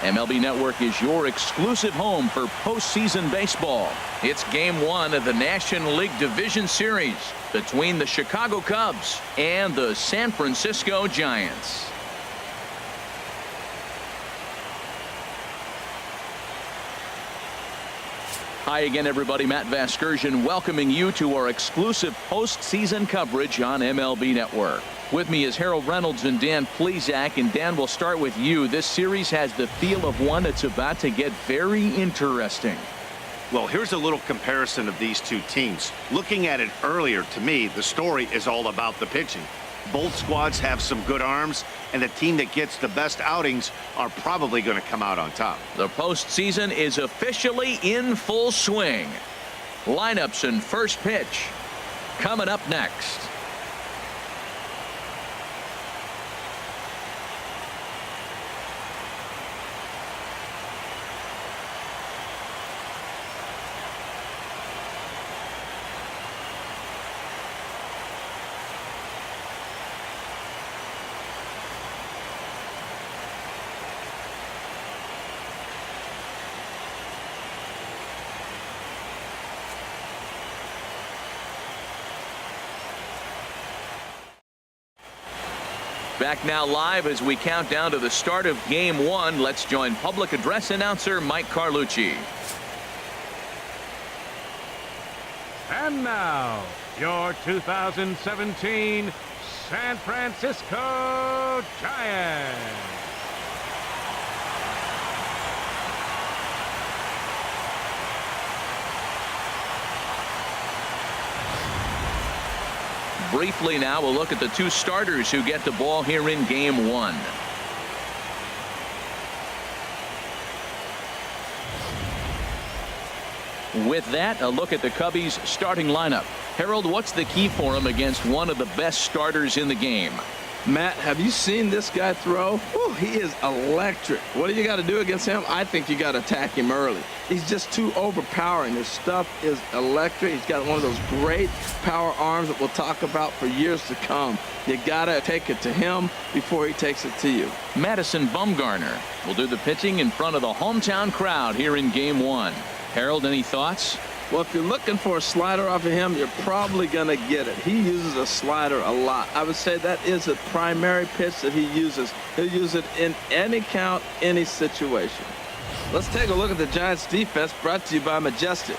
MLB Network is your exclusive home for postseason baseball. It's Game 1 of the National League Division Series between the Chicago Cubs and the San Francisco Giants. Hi again, everybody. Matt Vasgersian welcoming you to our exclusive postseason coverage on MLB Network. With me is Harold Reynolds and Dan Plesac. And Dan, we'll start with you. This series has the feel of one that's about to get very interesting. Well, here's a little comparison of these two teams. Looking at it earlier, to me, the story is all about the pitching. Both squads have some good arms, and the team that gets the best outings are probably going to come out on top. The postseason is officially in full swing. Lineups and first pitch coming up next. Back now live as we count down to the start of Game 1. Let's join public address announcer Mike Carlucci. And now, your 2017 San Francisco Giants. Briefly now, we'll look at the two starters who get the ball here in Game 1. With that, a look at the Cubbies' starting lineup. Harold, what's the key for him against one of the best starters in the game? Matt, have you seen this guy throw? Whew, he is electric. What do you got to do against him? I think you got to attack him early. He's just too overpowering. His stuff is electric. He's got one of those great power arms that we'll talk about for years to come. You got to take it to him before he takes it to you. Madison Bumgarner will do the pitching in front of the hometown crowd here in Game 1. Harold, any thoughts? Well, if you're looking for a slider off of him, you're probably going to get it. He uses a slider a lot. I would say that is the primary pitch that he uses. He'll use it in any count, any situation. Let's take a look at the Giants' defense, brought to you by Majestic.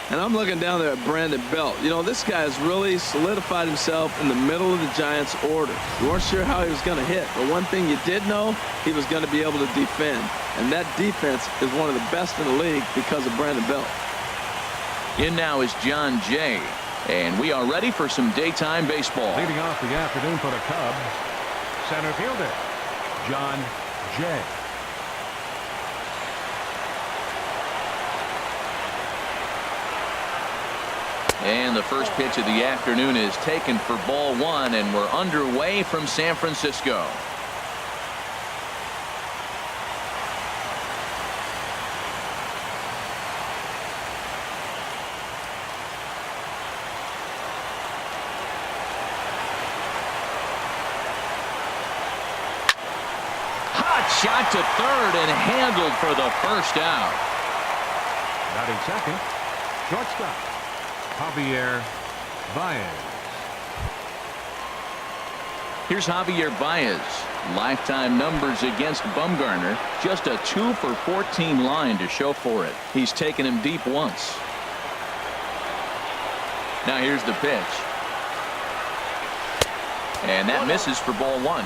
And I'm looking down there at Brandon Belt. You know, this guy has really solidified himself in the middle of the Giants' order. You weren't sure how he was going to hit, but one thing you did know, he was going to be able to defend. And that defense is one of the best in the league because of Brandon Belt. In now is John Jay, and we are ready for some daytime baseball. Leading off the afternoon for the Cubs, center fielder, John Jay. And the first pitch of the afternoon is taken for ball 1, and we're underway from San Francisco. Shot to third and handled for the first out. Batting second, shortstop, Javier Baez. Here's Javier Baez. Lifetime numbers against Bumgarner. Just a 2 for 14 line to show for it. He's taken him deep once. Now here's the pitch. And that misses for ball 1.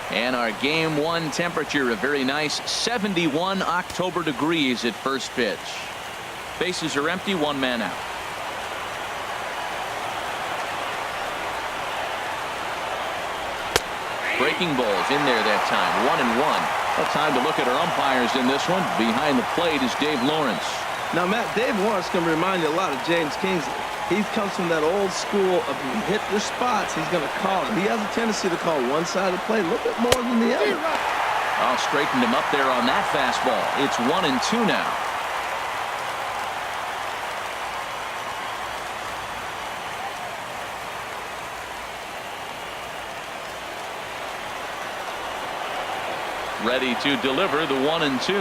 And our Game 1 temperature, a very nice 71 October degrees at first pitch. Bases are empty, 1 man out. Breaking balls in there that time, 1-1. Well, time to look at our umpires in this one. Behind the plate is Dave Lawrence. Now, Matt, Dave Lawrence can remind you a lot of James Kingsley. He comes from that old school of you hit your spots, he's going to call it. He has a tendency to call one side of the play a little bit more than the other. I'll straighten him up there on that fastball. It's 1-2 now. Ready to deliver the 1-2.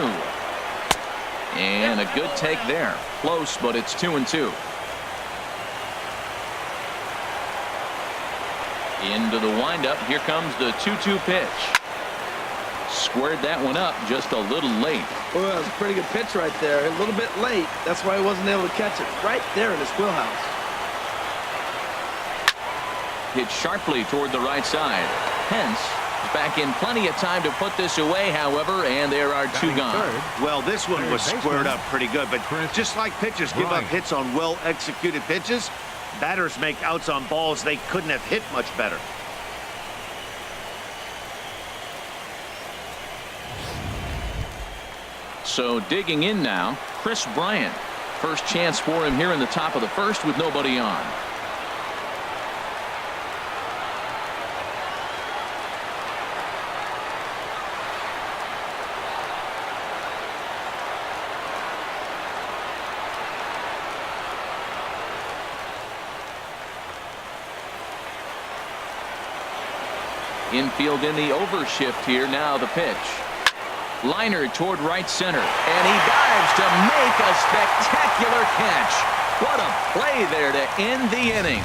And a good take there. Close, but it's 2-2. Into the windup. Here comes the 2-2 pitch. Squared that one up just a little late. Well, that was a pretty good pitch right there. A little bit late. That's why he wasn't able to catch it right there in his wheelhouse. Hit sharply toward the right side. Pence is back in plenty of time to put this away, however, and there are two gone. Well, this one was squared up pretty good, but just like pitchers give up hits on well-executed pitches, batters make outs on balls they couldn't have hit much better. So digging in now, Chris Bryant. First chance for him here in the top of the first with nobody on. Infield in the overshift here. Now the pitch. Liner toward right center, and he dives to make a spectacular catch. What a play there to end the inning.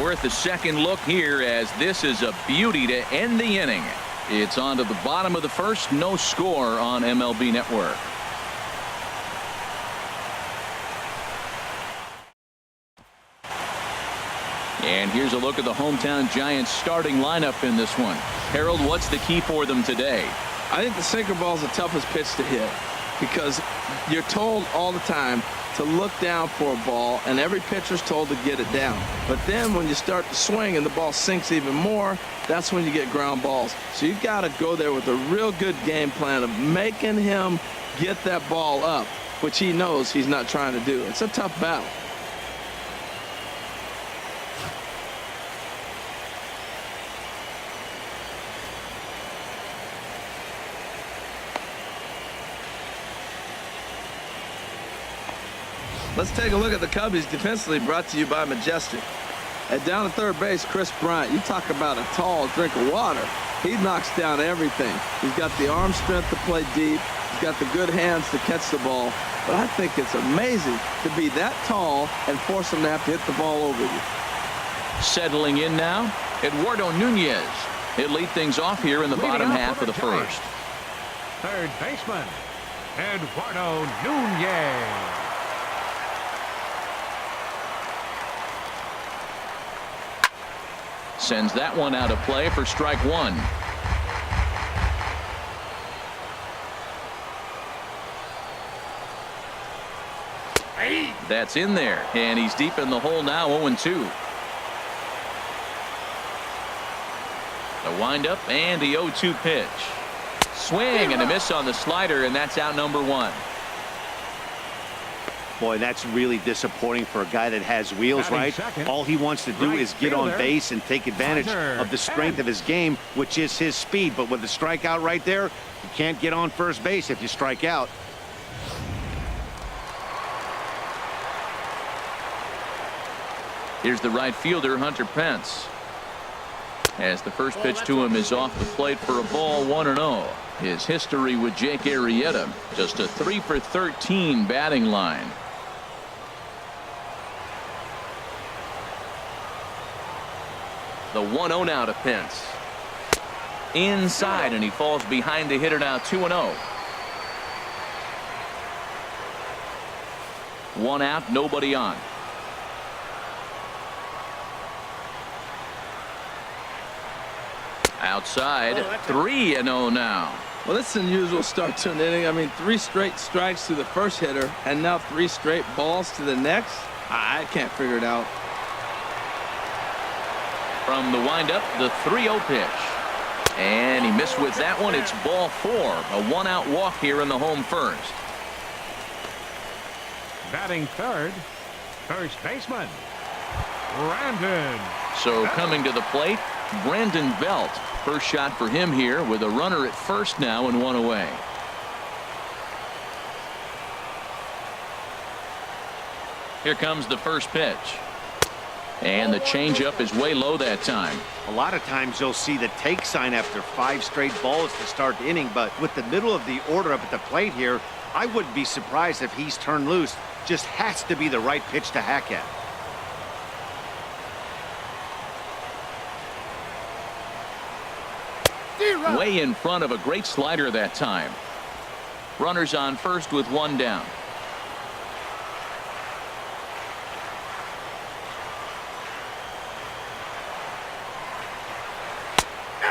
Worth a second look here, as this is a beauty to end the inning. It's on to the bottom of the first. No score on MLB Network. And here's a look at the hometown Giants starting lineup in this one. Harold, what's the key for them today? I think the sinker ball is the toughest pitch to hit, because you're told all the time to look down for a ball, and every pitcher's told to get it down. But then when you start to swing and the ball sinks even more, that's when you get ground balls. So you got to go there with a real good game plan of making him get that ball up, which he knows he's not trying to do. It's a tough battle. Let's take a look at the Cubbies defensively, brought to you by Majestic. At down at third base, Chris Bryant. You talk about a tall drink of water. He knocks down everything. He's got the arm strength to play deep. He's got the good hands to catch the ball. But I think it's amazing to be that tall and force him to have to hit the ball over you. Settling in now, Eduardo Nunez. He'll lead things off here in the bottom half of the first. Third baseman, Eduardo Nunez. Sends that one out of play for strike one. That's in there, and he's deep in the hole now. 0-2. The windup and the 0-2 pitch. Swing and a miss on the slider, and that's out number one. Boy, that's really disappointing for a guy that has wheels, right? All he wants to do is get on base and take advantage of the strength of his game, which is his speed. But with the strikeout right there, you can't get on first base if you strike out. Here's the right fielder, Hunter Pence. As the first pitch to him is off the plate for a ball. 1-0. His history with Jake Arrieta, just a 3 for 13 batting line. The 1-0 now to Pence. Inside, and he falls behind the hitter now. 2-0. One out, nobody on. Outside, 3-0 now. Well, this is an unusual start to an inning. I mean, 3 straight strikes to the first hitter, and now 3 straight balls to the next. I can't figure it out. From the windup, the 3-0 pitch. And he missed with that one. It's ball 4. A 1-out walk here in the home first. Batting third, first baseman, Brandon. So coming to the plate, Brandon Belt. First shot for him here with a runner at first now and 1 away. Here comes the first pitch. And the changeup is way low that time. A lot of times you'll see the take sign after 5 straight balls to start the inning, but with the middle of the order up at the plate here, I wouldn't be surprised if he's turned loose. Just has to be the right pitch to hack at. Way in front of a great slider that time. Runners on first with 1 down.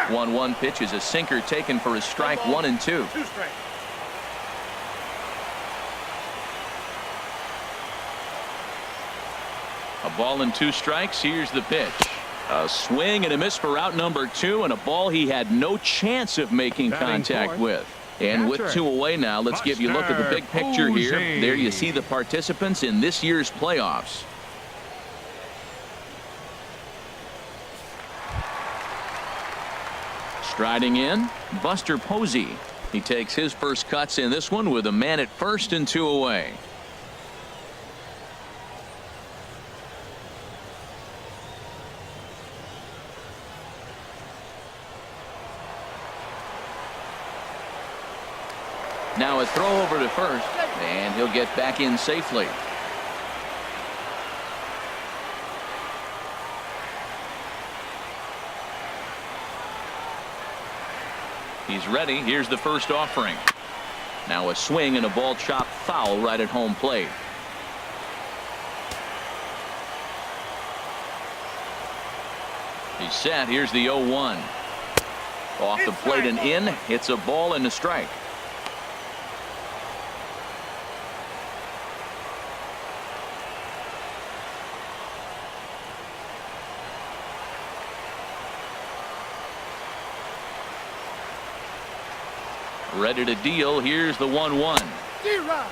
1-1 pitch is a sinker taken for a strike. 1-2. A ball and 2 strikes. Here's the pitch. A swing and a miss for out number 2, and a ball he had no chance of making contact with. And with 2 away now, let's give you a look at the big picture here. There you see the participants in this year's playoffs. Striding in, Buster Posey. He takes his first cuts in this one with a man at first and 2 away. Now a throw over to first, and he'll get back in safely. He's ready. Here's the first offering. Now a swing and a ball chopped foul right at home plate. He's set. Here's the 0-1. Off the plate and in. It's a ball and a strike. Ready to deal. Here's the 1-1.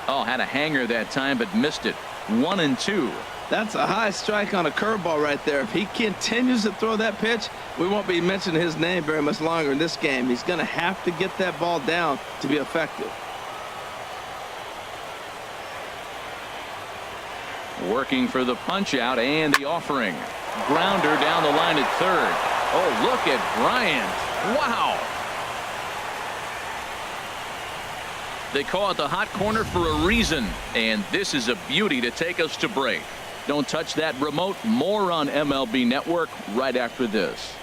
Oh, had a hanger that time, but missed it. 1-2. That's a high strike on a curveball right there. If he continues to throw that pitch, we won't be mentioning his name very much longer in this game. He's going to have to get that ball down to be effective. Working for the punch out and the offering. Grounder down the line at third. Oh, look at Bryant. Wow. They call it the hot corner for a reason, and this is a beauty to take us to break. Don't touch that remote. More on MLB Network right after this.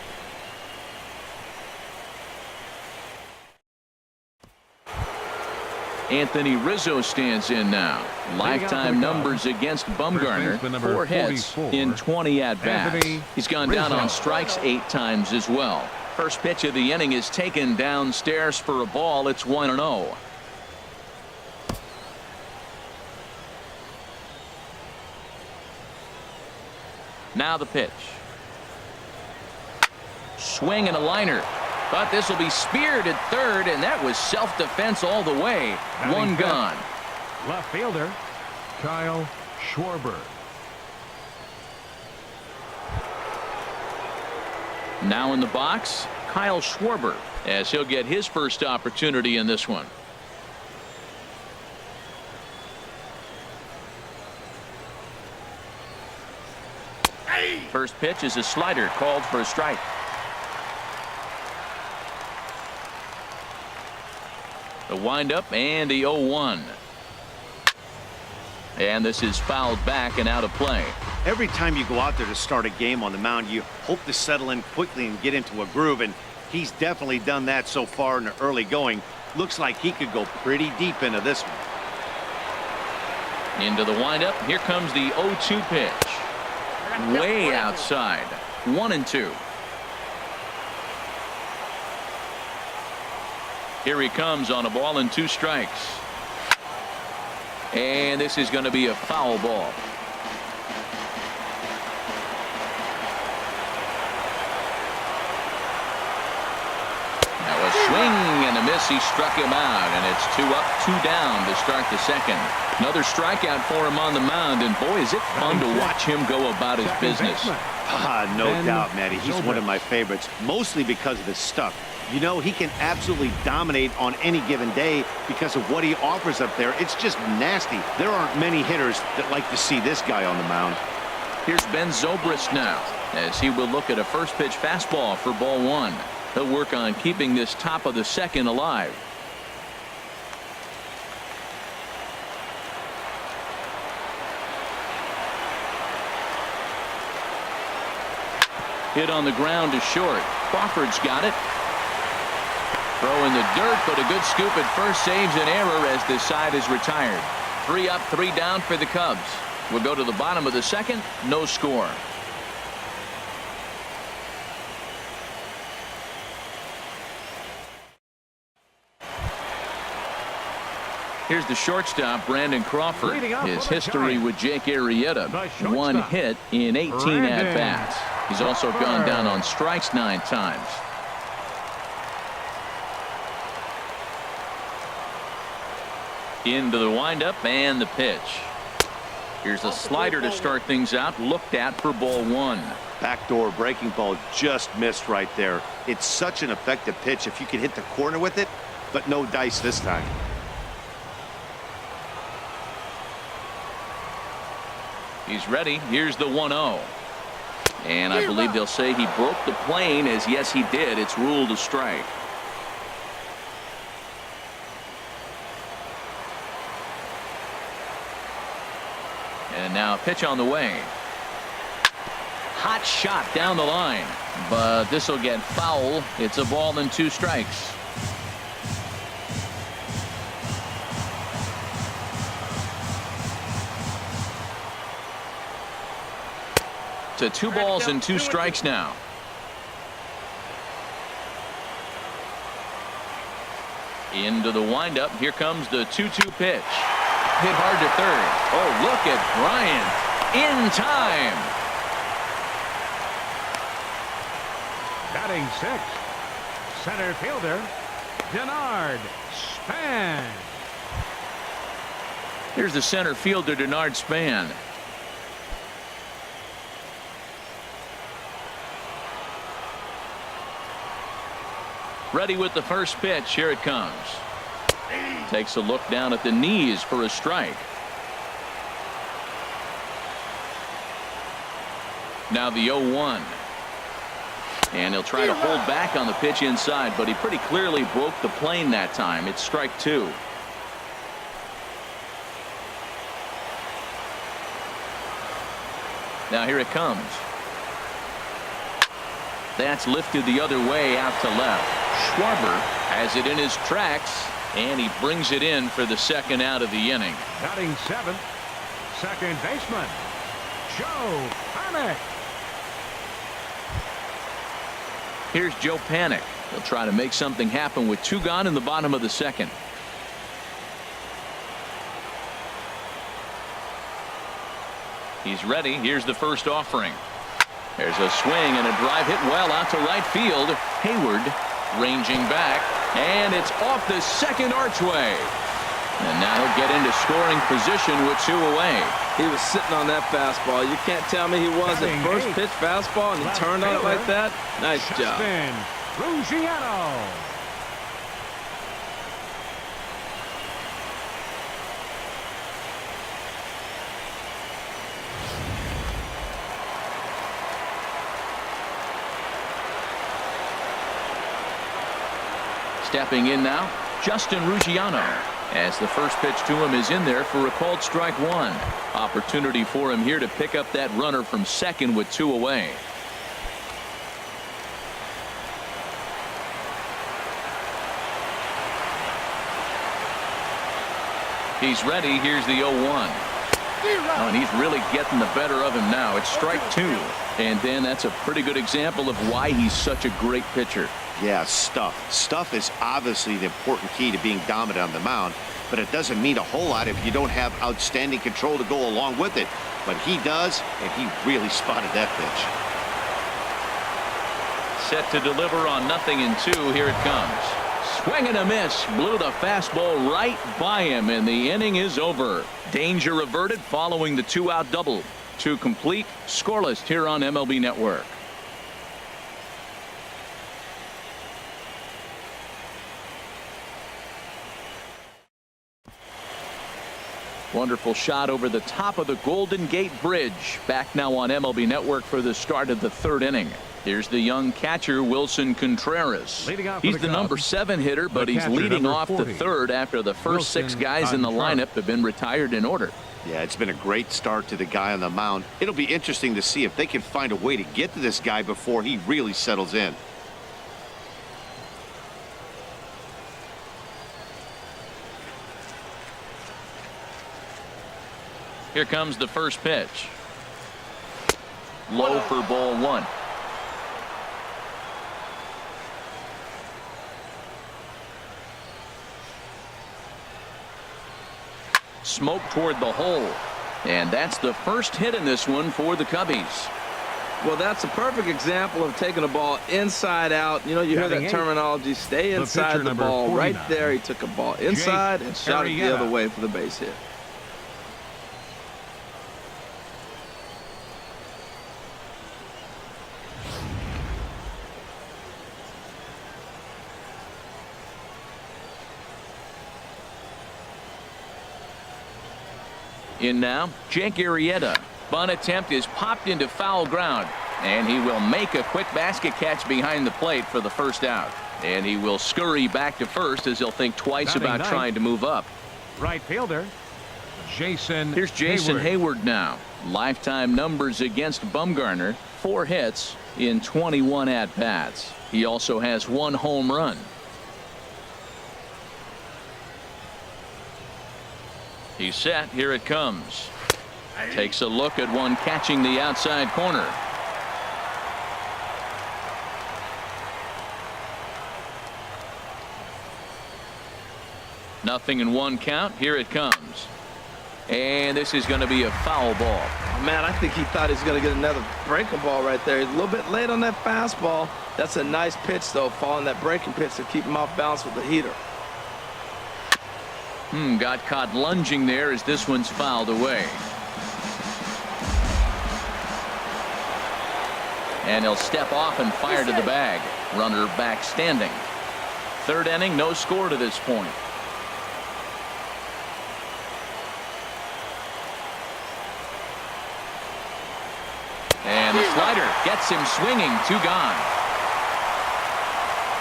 Anthony Rizzo stands in now. Lifetime numbers against Bumgarner. 4 hits in 20 at-bats. He's gone down on strikes 8 times as well. First pitch of the inning is taken downstairs for a ball. It's 1-0. Now the pitch. Swing and a liner. But this will be speared at third, and that was self-defense all the way. 1 gone. Left fielder, Kyle Schwarber. Now in the box, Kyle Schwarber, as he'll get his first opportunity in this one. First pitch is a slider called for a strike. The windup and the 0-1. And this is fouled back and out of play. Every time you go out there to start a game on the mound, you hope to settle in quickly and get into a groove, and he's definitely done that so far in the early going. Looks like he could go pretty deep into this one. Into the windup. Here comes the 0-2 pitch. Way outside. 1-2. Here he comes on a ball and 2 strikes. And this is going to be a foul ball. Now a swing and a miss. He struck him out, and it's 2 up, 2 down to start the second. Another strikeout for him on the mound, and boy, is it fun to watch him go about his business. No doubt, Matty. He's one of my favorites, mostly because of his stuff. You know, he can absolutely dominate on any given day because of what he offers up there. It's just nasty. There aren't many hitters that like to see this guy on the mound. Here's Ben Zobrist now, as he will look at a first pitch fastball for ball one. He'll work on keeping this top of the second alive. Hit on the ground to short. Crawford's got it. Throw in the dirt, but a good scoop at first saves an error as this side is retired. 3 up, 3 down for the Cubs. We'll go to the bottom of the second. No score. Here's the shortstop, Brandon Crawford. His history with Jake Arrieta. 1 hit in 18 at-bats. He's also gone down on strikes 9 times. Into the windup and the pitch. Here's a slider to start things out. Looked at for ball one. Backdoor breaking ball just missed right there. It's such an effective pitch if you can hit the corner with it, but no dice this time. He's ready. Here's the 1-0. And I believe they'll say he broke the plane, as yes he did. It's ruled a strike. And now a pitch on the way. Hot shot down the line, but this will get foul. It's a ball and 2 strikes. To 2 balls and 2 strikes now. Into the windup. Here comes the 2-2 pitch. Hit hard to third. Oh, look at Bryant in time. Batting 6th, center fielder Denard Span. Here's the center fielder, Denard Span. Ready with the first pitch. Here it comes. Takes a look down at the knees for a strike. Now the 0-1. And he'll try to hold back on the pitch inside, but he pretty clearly broke the plane that time. It's strike 2. Now here it comes. That's lifted the other way out to left. Schwarber has it in his tracks, and he brings it in for the second out of the inning. Batting 7th, second baseman Joe Panik. Here's Joe Panik. He'll try to make something happen with 2 gone in the bottom of the second. He's ready. Here's the first offering. There's a swing and a drive hit well out to right field. Hayward ranging back, and it's off the second archway. And now he'll get into scoring position with 2 away. He was sitting on that fastball. You can't tell me he wasn't. First pitch fastball, and he turned on it like that. Nice job. Ruggiano. Stepping in now, Justin Ruggiano, as the first pitch to him is in there for a called strike 1. Opportunity for him here to pick up that runner from second with 2 away. He's ready. Here's the 0-1. Oh, and he's really getting the better of him now. It's strike 2. And then that's a pretty good example of why he's such a great pitcher. Yeah, stuff. Stuff is obviously the important key to being dominant on the mound, but it doesn't mean a whole lot if you don't have outstanding control to go along with it. But he does, and he really spotted that pitch. Set to deliver on 0-2. Here it comes. Swing and a miss. Blew the fastball right by him, and the inning is over. Danger averted following the 2-out double. 2 complete, scoreless here on MLB Network. Wonderful shot over the top of the Golden Gate Bridge. Back now on MLB Network for the start of the third inning. Here's the young catcher, Wilson Contreras. He's the number 7 hitter, but he's leading off the third after the first 6 guys in the lineup have been retired in order. Yeah, it's been a great start to the guy on the mound. It'll be interesting to see if they can find a way to get to this guy before he really settles in. Here comes the first pitch. Low for ball 1. Smoke toward the hole. And that's the first hit in this one for the Cubbies. Well, that's a perfect example of taking a ball inside out. You know, you hear that terminology, stay inside the ball. Right there, he took a ball inside and shot it the other way for the base hit. In now, Jake Arrieta. Bunt attempt is popped into foul ground, and he will make a quick basket catch behind the plate for the first out. And he will scurry back to first as he'll think twice about trying to move up. Right fielder, Jason. Here's Jason Hayward now. Lifetime numbers against Bumgarner: 4 hits in 21 at-bats. He also has 1 home run. He's set. Here it comes. Takes a look at one catching the outside corner. Nothing in 1 count. Here it comes. And this is going to be a foul ball. Oh, man, I think he thought he was going to get another breaking ball right there. He's a little bit late on that fastball. That's a nice pitch, though, following that breaking pitch to keep him off balance with the heater. Got caught lunging there as this one's fouled away. And he'll step off and fire to the bag. Runner back standing. Third inning, no score to this point. And the slider gets him swinging. 2 gone.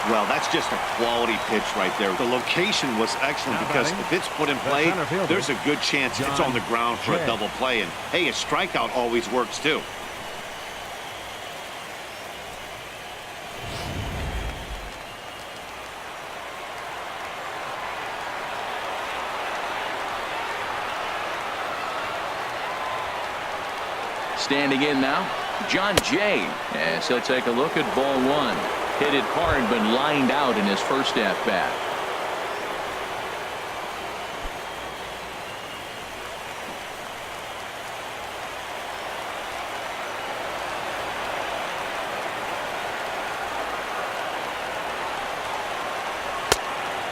Well, that's just a quality pitch right there. The location was excellent because if it's put in play, there's a good chance it's on the ground for a double play. And, hey, a strikeout always works, too. Standing in now, John Jay, as he'll take a look at ball 1. Hit it hard, but lined out in his first at-bat.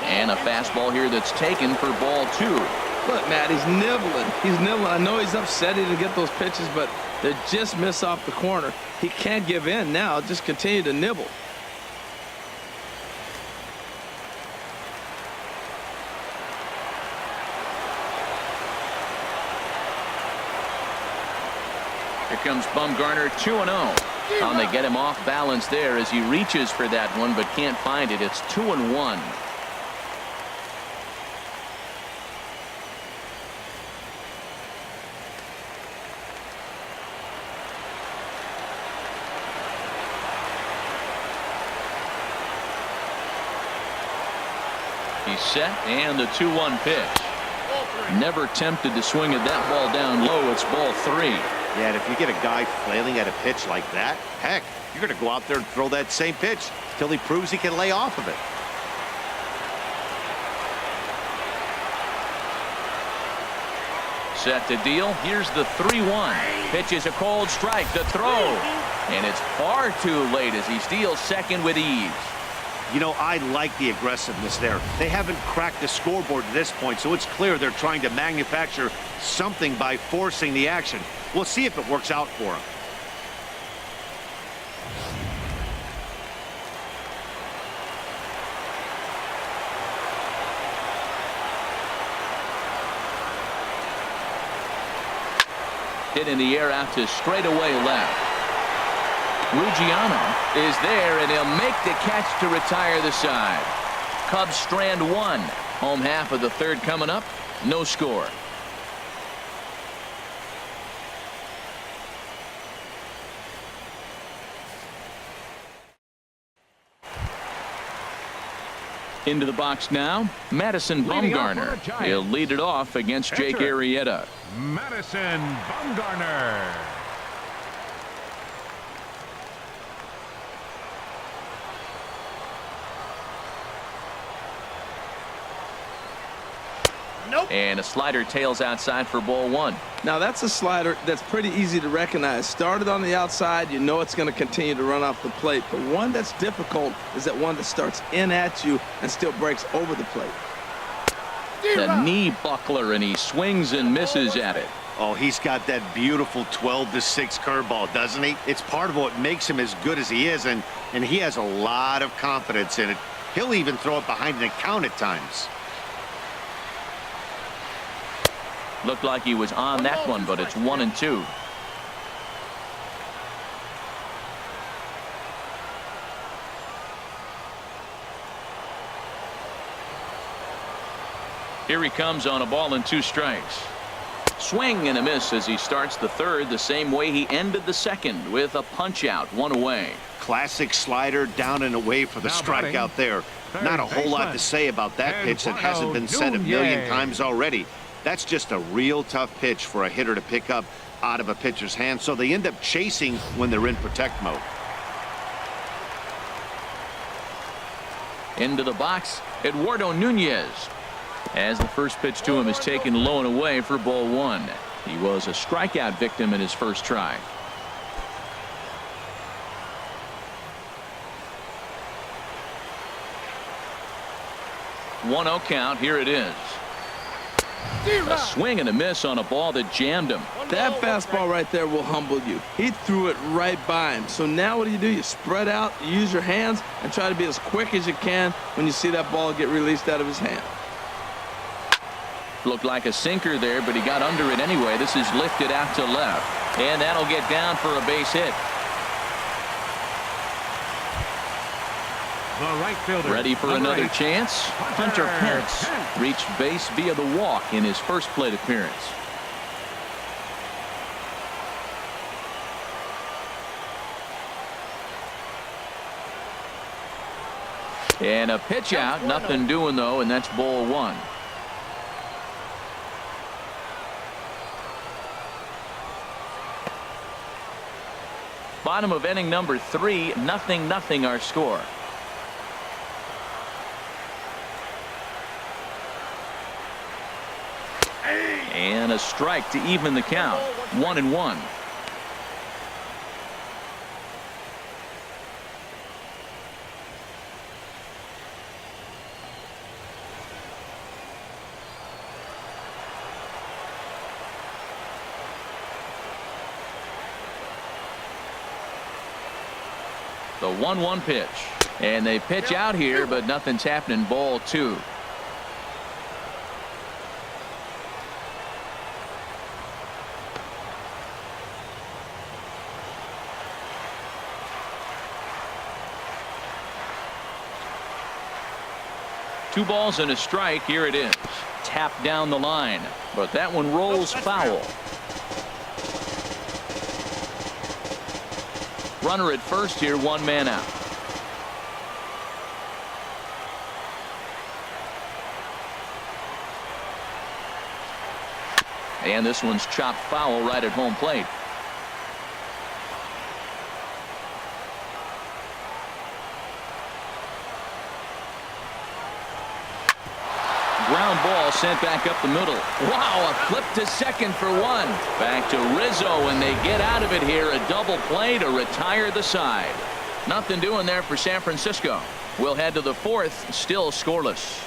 And a fastball here that's taken for ball 2. Look, Matt, he's nibbling. He's nibbling. I know he's upset he didn't get those pitches, but they just miss off the corner. He can't give in now. Just continue to nibble. Here comes Bumgarner, 2-0. And they get him off balance there as he reaches for that one, but can't find it. It's 2-1. He's set, and the 2-1 pitch. Never tempted to swing at that ball down low. It's ball 3. Yeah, and if you get a guy flailing at a pitch like that, heck, you're going to go out there and throw that same pitch till he proves he can lay off of it. Set to deal. Here's the 3-1. Pitch is a cold strike. The throw. And it's far too late as he steals second with ease. You know, I like the aggressiveness there. They haven't cracked the scoreboard at this point, so it's clear they're trying to manufacture something by forcing the action. We'll see if it works out for them. Hit in the air out to straightaway left. Ruggiano is there, and he'll make the catch to retire the side. Cubs strand one. Home half of the third coming up. No score. Into the box now, Madison Bumgarner. He'll lead it off against Jake Arrieta. Madison Bumgarner. Nope. And a slider tails outside for ball one. Now that's a slider that's pretty easy to recognize. Started on the outside, you know it's going to continue to run off the plate. But one that's difficult is that one that starts in at you and still breaks over the plate. The knee buckler, and he swings and misses at it. Oh, he's got that beautiful 12-6 curveball, doesn't he? It's part of what makes him as good as he is, and he has a lot of confidence in it. He'll even throw it behind an account at times. Looked like he was on that one, but it's 1-2. Here he comes on a ball and 2 strikes. Swing and a miss as he starts the third the same way he ended the second, with a punch out, 1 away. Classic slider down and away for the strikeout there. Not a whole lot to say about that pitch that hasn't been said a million times already. That's just a real tough pitch for a hitter to pick up out of a pitcher's hand, so they end up chasing when they're in protect mode. Into the box, Eduardo Nunez. As the first pitch to him is taken low and away for ball 1. He was a strikeout victim in his first try. One 0 count. Here it is. A swing and a miss on a ball that jammed him. That fastball right there will humble you. He threw it right by him. So now what do? You spread out, you use your hands, and try to be as quick as you can when you see that ball get released out of his hand. Looked like a sinker there, but he got under it anyway. This is lifted out to left, and that'll get down for a base hit. The right fielder. Ready for another chance? Hunter Pence reached base via the walk in his first plate appearance. And a pitch out, nothing doing though, and that's ball 1. Bottom of inning number 3, 0-0 our score. And a strike to even the count. 1-1. The 1-1 pitch. And they pitch out here, but nothing's happening. Ball 2. Two balls and a strike. Here it is. Tapped down the line, but that one rolls foul. Runner at first here, 1 man out. And this one's chopped foul right at home plate. Ground ball sent back up the middle. Wow, a flip to second for 1. Back to Rizzo, and they get out of it here. A double play to retire the side. Nothing doing there for San Francisco. We'll head to the 4th, still scoreless.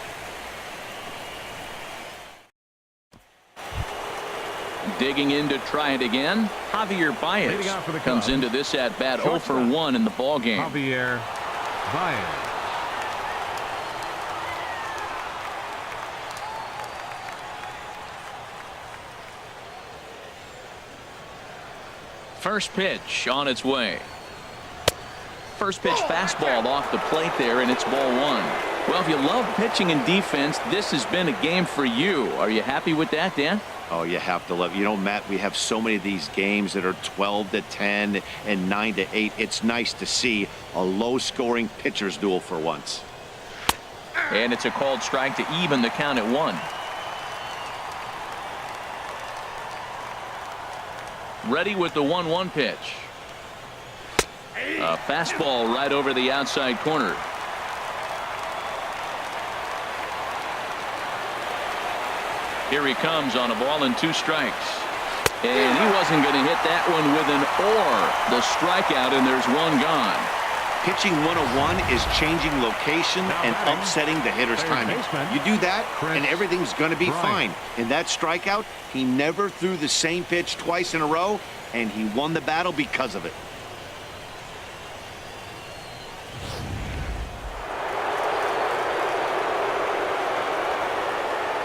Digging in to try it again. Javier Baez comes into this at bat 0 for 1 in the ball game. Javier Baez. First pitch on its way. First pitch fastball off the plate there, and it's ball one. Well, if you love pitching and defense, this has been a game for you. Are you happy with that, Dan? Oh, you have to love. You know, Matt, we have so many of these games that are 12-10 and 9-8. It's nice to see a low-scoring pitcher's duel for once. And it's a called strike to even the count at 1. Ready with the 1-1 pitch. A fastball right over the outside corner. Here he comes on a ball and 2 strikes. And he wasn't going to hit that one with an or. The strikeout, and there's 1 gone. Pitching 101 is changing location and upsetting the hitter's timing. You do that, and everything's going to be fine. In that strikeout, he never threw the same pitch twice in a row, and he won the battle because of it.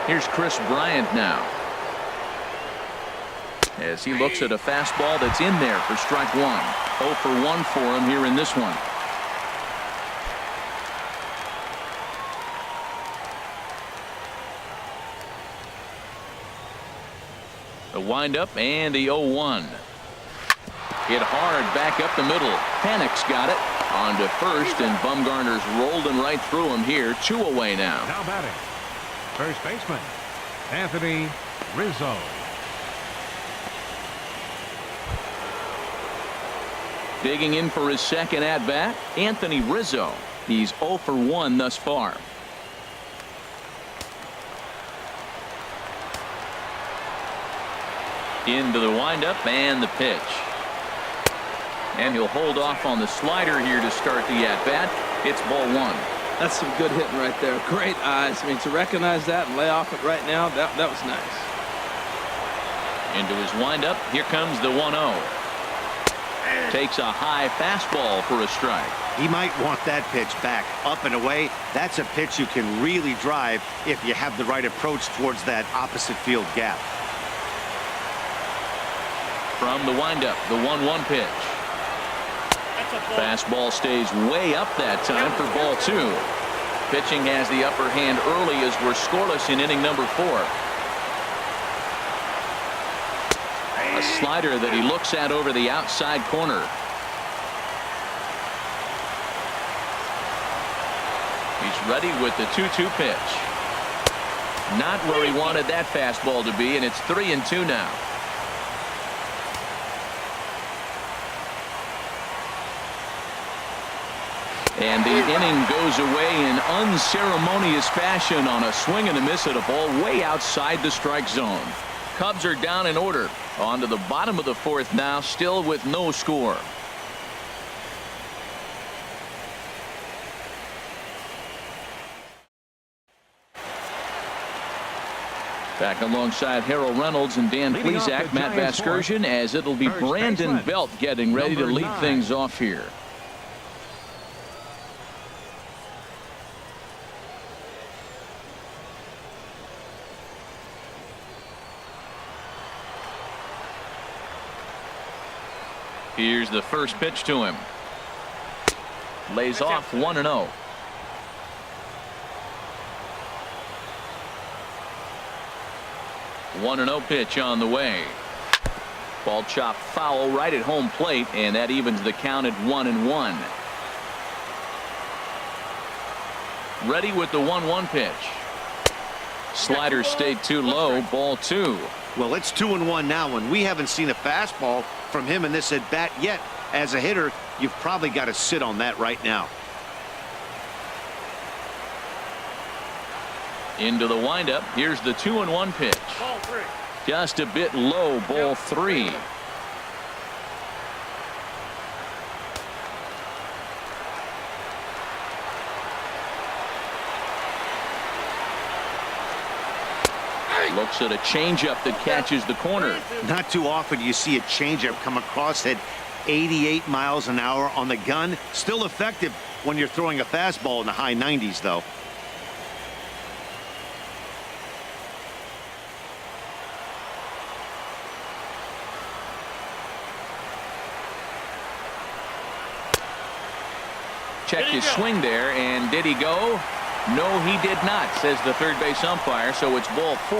Here's Chris Bryant now, as he looks at a fastball that's in there for strike 1. 0 for 1 for him here in this one. The windup and the 0-1. Hit hard back up the middle. Panic's got it on to first, and Bumgarner's rolled him right through him here. 2 away now. Now batting, first baseman Anthony Rizzo. Digging in for his second at bat, Anthony Rizzo. He's 0 for 1 thus far. Into the windup and the pitch. And he'll hold off on the slider here to start the at bat. It's ball 1. That's some good hitting right there. Great eyes. I mean, to recognize that and lay off it right now, that was nice. Into his windup. Here comes the 1-0. Takes a high fastball for a strike. He might want that pitch back, up and away. That's a pitch you can really drive if you have the right approach towards that opposite field gap. From the windup, the 1-1 pitch. Fastball stays way up that time for ball 2. Pitching has the upper hand early as we're scoreless in inning number 4. A slider that he looks at over the outside corner. He's ready with the 2-2 pitch. Not where he wanted that fastball to be, and it's 3-2 now. And the inning goes away in unceremonious fashion on a swing and a miss at a ball way outside the strike zone. Cubs are down in order. On to the bottom of the 4th now, still with no score. Back alongside Harold Reynolds and Dan Plesac, Matt Vasgersian, as it'll be Brandon Belt getting ready to lead things off here. Here's the first pitch to him. Lays off 1-0. One 1-0 pitch on the way. Ball chopped foul right at home plate, and that evens the count at 1-1. Ready with the 1-1 pitch. Slider stayed too low. Ball 2. Well, it's 2-1 now, and we haven't seen a fastball from him in this at bat yet. As a hitter, you've probably got to sit on that right now. Into the windup. Here's the 2-1 pitch. Ball 3. Just a bit low. Ball 3. Looks at a changeup that catches the corner. Not too often you see a changeup come across at 88 miles an hour on the gun. Still effective when you're throwing a fastball in the high 90s, though. Checked his swing there, and did he go? No, he did not, says the third base umpire, so it's ball 4.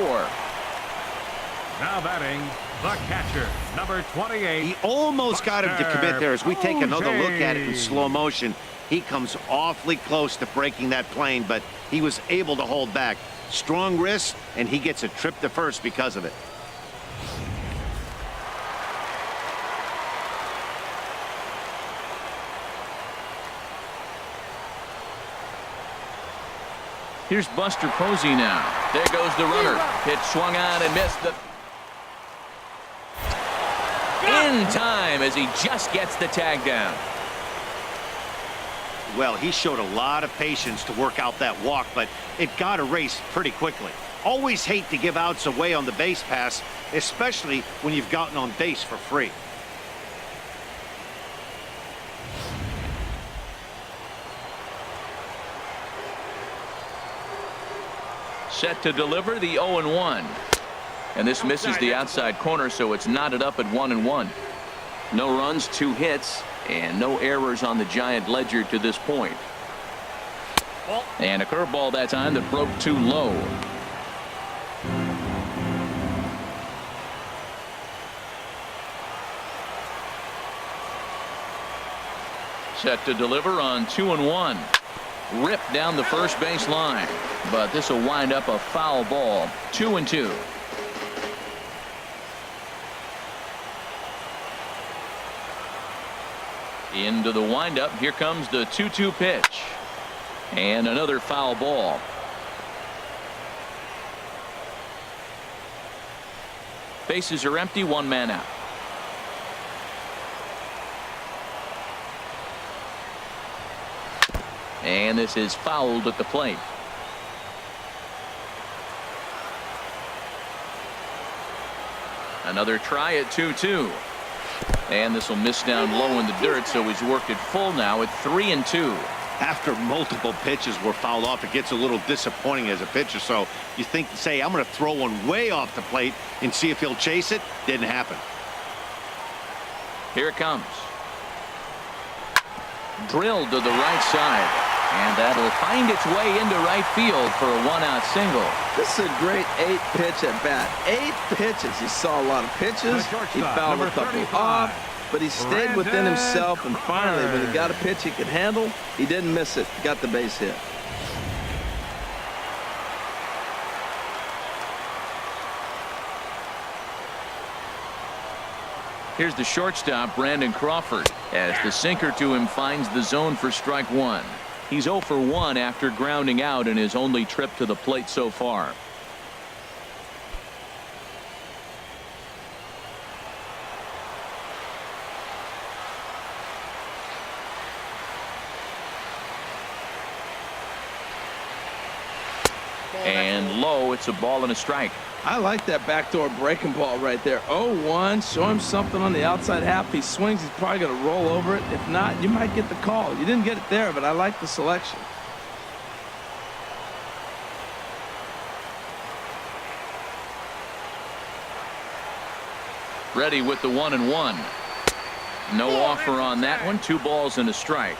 Now batting, the catcher, number 28. He almost got him to commit there. As we take another look at it in slow motion, he comes awfully close to breaking that plane, but he was able to hold back. Strong wrist, and he gets a trip to first because of it. Here's Buster Posey now. There goes the runner. Pitch swung on and missed. In time as he just gets the tag down. Well, he showed a lot of patience to work out that walk, but it got erased pretty quickly. Always hate to give outs away on the base pass, especially when you've gotten on base for free. Set to deliver the 0-1. And this misses the outside corner, so it's knotted up at 1-1. No runs, 2 hits, and no errors on the Giant ledger to this point. And a curveball that time that broke too low. Set to deliver on 2-1. Ripped down the first base line, but this will wind up a foul ball. 2-2. Into the windup. Here comes the 2-2 pitch, and another foul ball. Bases are empty. 1 man out. And this is fouled at the plate. Another try at 2-2. And this will miss down low in the dirt, so he's worked it full now at 3-2. After multiple pitches were fouled off, it gets a little disappointing as a pitcher. So you think, say, I'm going to throw one way off the plate and see if he'll chase it. Didn't happen. Here it comes. Drilled to the right side. And that'll find its way into right field for a 1-out single. This is a great 8-pitch at bat. 8 pitches. He saw a lot of pitches. He fouled a couple off, but he stayed within himself. And finally, when he got a pitch he could handle, he didn't miss it. Got the base hit. Here's the shortstop, Brandon Crawford, as the sinker to him finds the zone for strike 1. He's 0 for 1 after grounding out in his only trip to the plate so far. And low, it's a ball and a strike. I like that backdoor breaking ball right there. 0-1. Show him something on the outside half. He swings. He's probably going to roll over it. If not, you might get the call. You didn't get it there, but I like the selection. Ready with the 1-1. No offer on that one. 2 balls and a strike.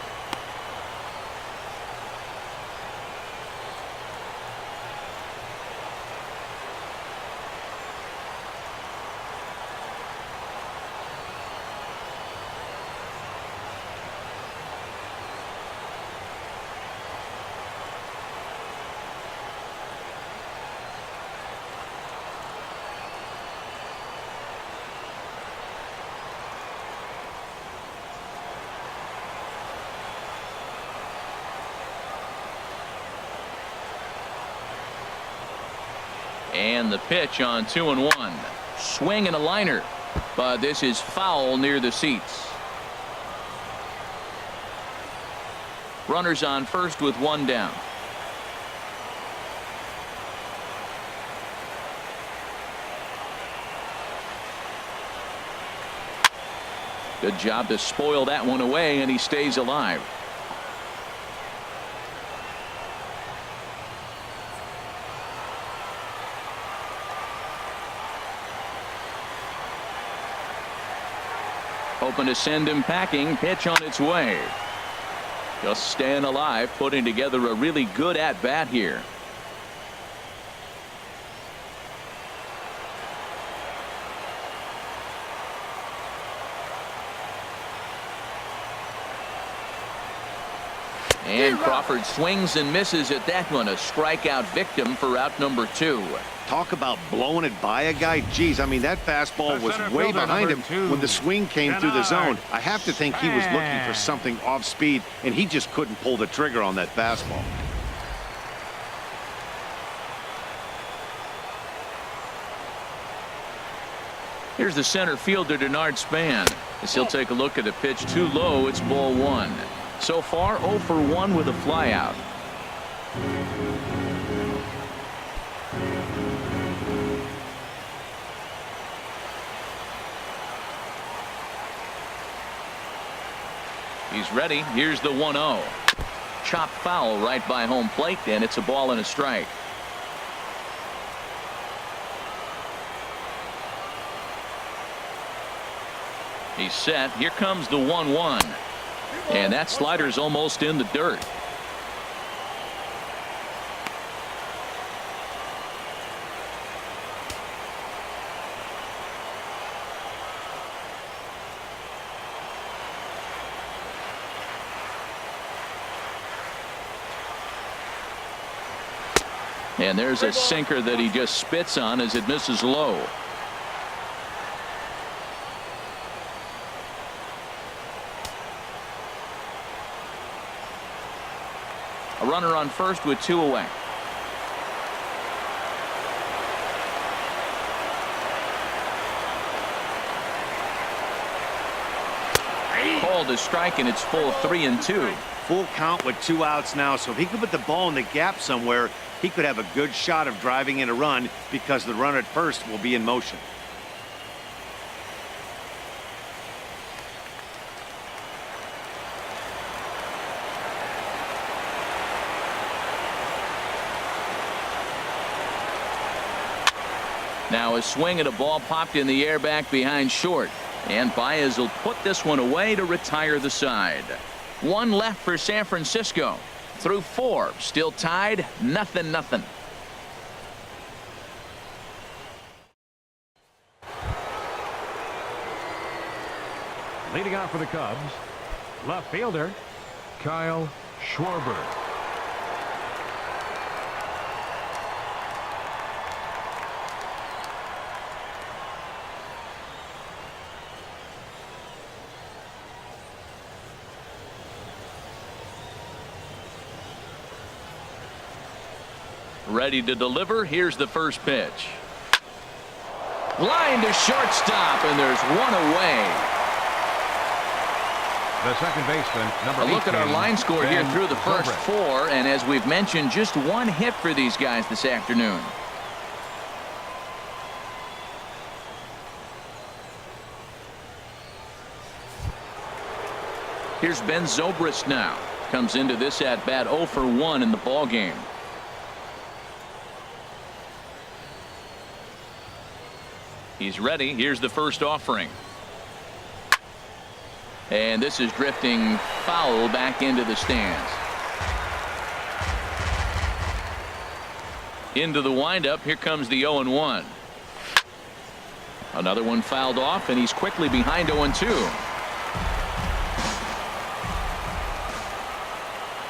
And the pitch on 2-1. Swing and a liner, but this is foul near the seats. Runners on first with 1 down. Good job to spoil that one away, and he stays alive. Hoping to send him packing. Pitch on its way. Just staying alive, putting together a really good at-bat here. And Crawford swings and misses at that one. A strikeout victim for out number 2. Talk about blowing it by a guy. Geez, I mean, that fastball was way behind him when the swing came through the zone. I have to think he was looking for something off speed, and he just couldn't pull the trigger on that fastball. Here's the center fielder, Denard Span. As he'll take a look at a pitch too low, it's ball 1. So far, 0 for 1 with a flyout. He's ready. Here's the 1-0. Chopped foul right by home plate, and it's a ball and a strike. He's set. Here comes the 1-1. And that slider's almost in the dirt. And there's a sinker that he just spits on as it misses low. A runner on first with 2 away. Called a strike, and it's full 3-2. Full count with 2 outs now, so if he could put the ball in the gap somewhere, he could have a good shot of driving in a run because the runner at first will be in motion. Now a swing and a ball popped in the air back behind short. And Baez will put this one away to retire the side. 1 left for San Francisco. Through 4. Still tied. 0-0. Leading off for the Cubs, left fielder Kyle Schwarber. Ready to deliver. Here's the first pitch. Line to shortstop, and there's 1 away. The second baseman, number A look at our 18, line score here Ben through the first Zobrist. 4, and as we've mentioned, just 1 hit for these guys this afternoon. Here's Ben Zobrist now. Comes into this at bat 0 for 1 in the ball game. He's ready. Here's the first offering. And this is drifting foul back into the stands. Into the windup. Here comes the 0-1. Another one fouled off, and he's quickly behind 0-2.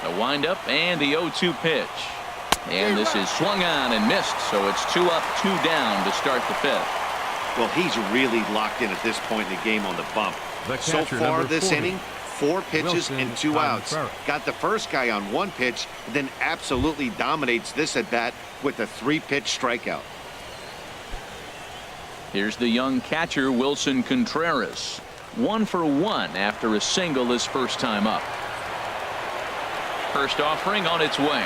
The windup and the 0-2 pitch. And this is swung on and missed, so it's 2 up, 2 down to start the 5th. Well, he's really locked in at this point in the game on the bump. So far this inning, 4 pitches and 2 outs. Got the first guy on 1 pitch, then absolutely dominates this at bat with a 3-pitch strikeout. Here's the young catcher, Wilson Contreras. 1 for 1 after a single his first time up. First offering on its way.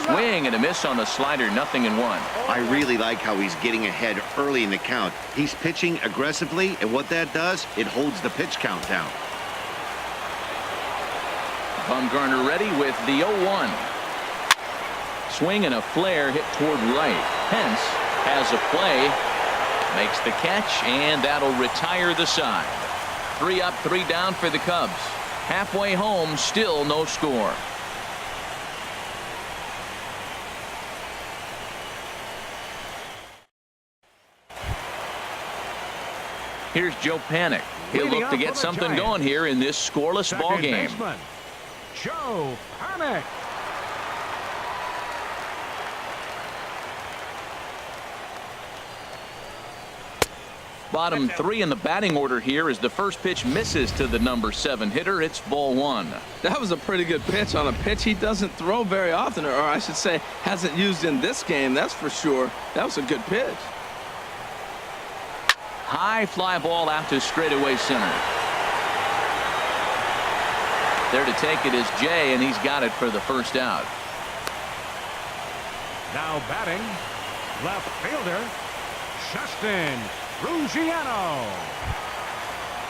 Swing and a miss on a slider. 0-1. I really like how he's getting ahead early in the count. He's pitching aggressively, and what that does, it holds the pitch count down. Bumgarner ready with the 0-1. Swing and a flare hit toward right. Pence has a play, makes the catch, and that'll retire the side. 3 up, 3 down for the Cubs. Halfway home, still no score. Here's Joe Panic. He'll look to get something going here in this scoreless ball game. Joe Panic. Bottom three in the batting order here as the first pitch misses to the number 7 hitter. It's ball 1. That was a pretty good pitch on a pitch he doesn't throw very often, or I should say hasn't used in this game, that's for sure. That was a good pitch. High fly ball out to straightaway center. There to take it is Jay, and he's got it for the first out. Now batting, left fielder, Justin Ruggiano.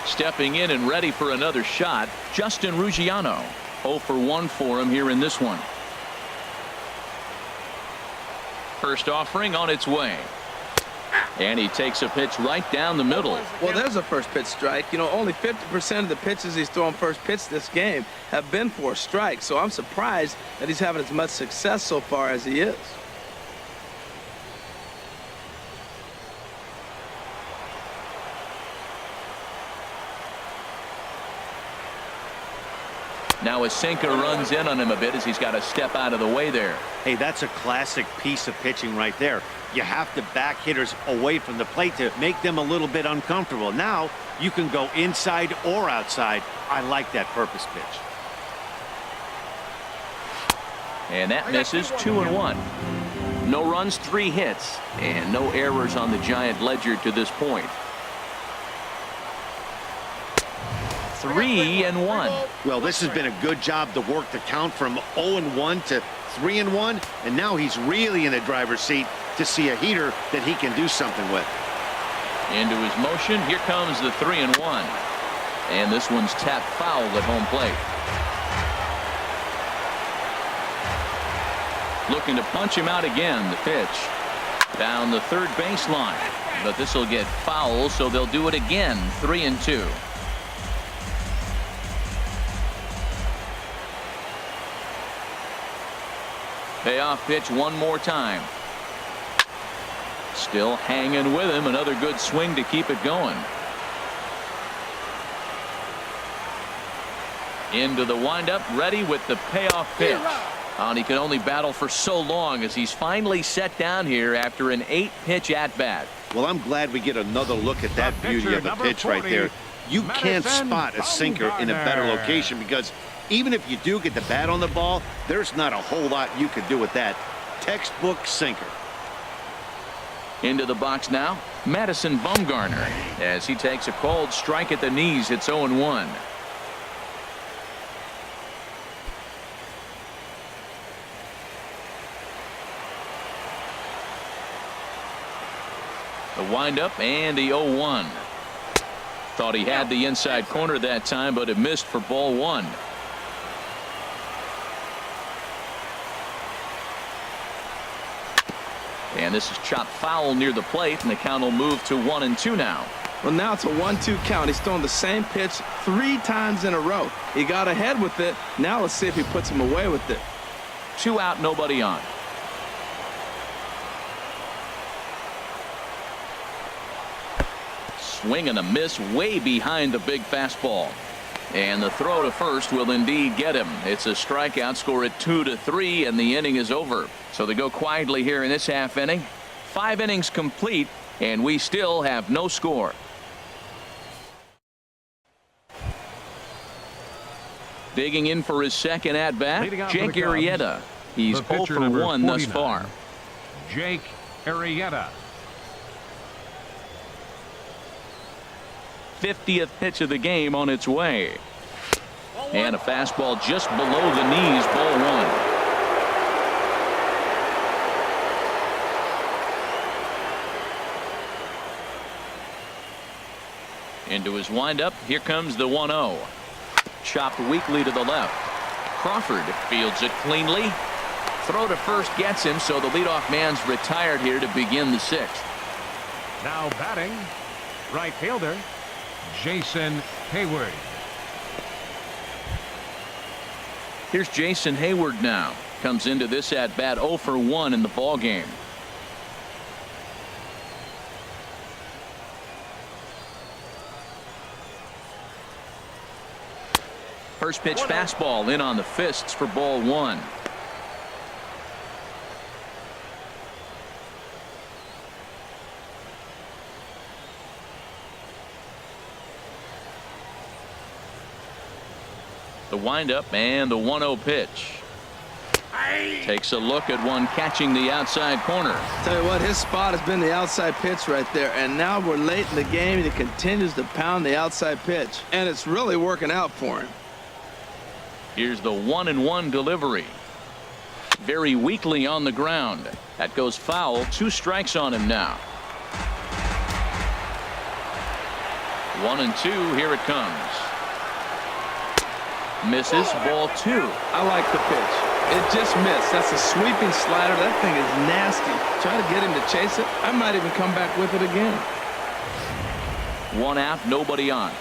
Stepping in and ready for another shot, Justin Ruggiano. 0 for 1 for him here in this one. First offering on its way. And he takes a pitch right down the middle. Well, there's a first pitch strike. You know, only 50% of the pitches he's throwing first pitch this game have been for a strike. So I'm surprised that he's having as much success so far as he is. Now a sinker runs in on him a bit as he's got to step out of the way there. Hey, that's a classic piece of pitching right there. You have to back hitters away from the plate to make them a little bit uncomfortable. Now you can go inside or outside. I like that purpose pitch. And that misses. 2-1. No runs, 3 hits, and no errors on the Giant ledger to this point. 3-1. Well, this has been a good job to work the count from 0-1 to 3-1, and now he's really in the driver's seat to see a heater that he can do something with. Into his motion. Here comes the 3-1. And this one's tapped foul at home plate. Looking to punch him out again. The pitch down the third baseline. But this will get foul, so they'll do it again. 3-2. Payoff pitch one more time. Still hanging with him. Another good swing to keep it going. Into the windup, ready with the payoff pitch. And he can only battle for so long as he's finally set down here after an 8-pitch at-bat. Well, I'm glad we get another look at that beauty of a pitch right there. You can't spot a sinker in a better location because even if you do get the bat on the ball, there's not a whole lot you could do with that. Textbook sinker. Into the box now, Madison Bumgarner, as he takes a cold strike at the knees. It's 0-1. The windup and the 0-1. Thought he had the inside corner that time, but it missed for ball 1. And this is chopped foul near the plate, and the count will move to 1-2 now. Well, now it's a 1-2 count. He's throwing the same pitch 3 times in a row. He got ahead with it. Now let's see if he puts him away with it. 2 out, nobody on. Swing and a miss way behind the big fastball. And the throw to first will indeed get him. It's a strikeout, score at 2-3, and the inning is over. So they go quietly here in this half inning. 5 innings complete, and we still have no score. Digging in for his second at bat, Jake Arrieta. He's 0 for 1 thus far. Jake Arrieta. 50th pitch of the game on its way. And a fastball just below the knees, ball 1. Into his windup. Here comes the 1-0. Chopped weakly to the left. Crawford fields it cleanly. Throw to first gets him, so the leadoff man's retired here to begin the 6th. Now batting, right fielder Jason Hayward. Here's Jason Hayward now. Comes into this at bat 0 for 1 in the ball game. First pitch fastball in on the fists for ball 1. The windup and the 1-0 pitch. Takes a look at one catching the outside corner. Tell you what, his spot has been the outside pitch right there, and now we're late in the game and he continues to pound the outside pitch, and it's really working out for him. Here's the 1-1 delivery. Very weakly on the ground. That goes foul. 2 strikes on him now. 1-2. Here it comes. Misses. Ball 2. I like the pitch. It just missed. That's a sweeping slider. That thing is nasty. Try to get him to chase it. I might even come back with it again. 1 out, nobody on.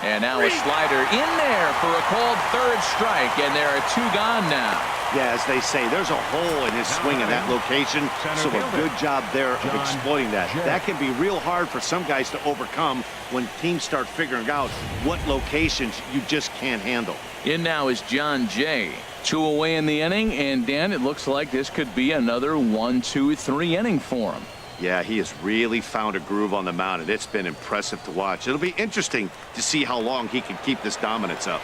And now a slider in there for a called 3rd strike, and there are 2 gone now. Yeah, as they say, there's a hole in his swing in that location, so a good job there of exploiting that. That can be real hard for some guys to overcome when teams start figuring out what locations you just can't handle. In now is John Jay. 2 away in the inning, and Dan, it looks like this could be another 1, 2, 3 inning for him. Yeah, he has really found a groove on the mound, and it's been impressive to watch. It'll be interesting to see how long he can keep this dominance up.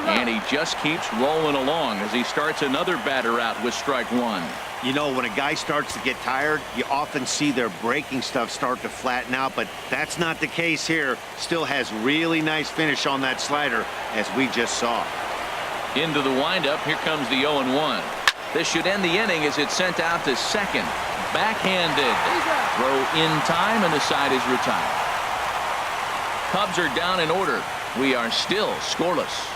And he just keeps rolling along as he starts another batter out with strike 1. You know, when a guy starts to get tired, you often see their breaking stuff start to flatten out, but that's not the case here. Still has really nice finish on that slider, as we just saw. Into the windup. Here comes the 0-1. This should end the inning as it's sent out to second. Backhanded. Throw in time, and the side is retired. Cubs are down in order. We are still scoreless.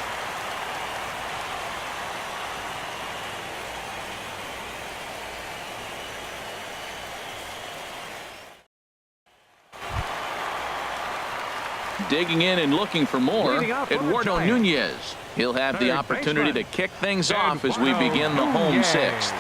Digging in and looking for more, Eduardo Nunez. He'll have the opportunity to kick things off as we begin the home 6th.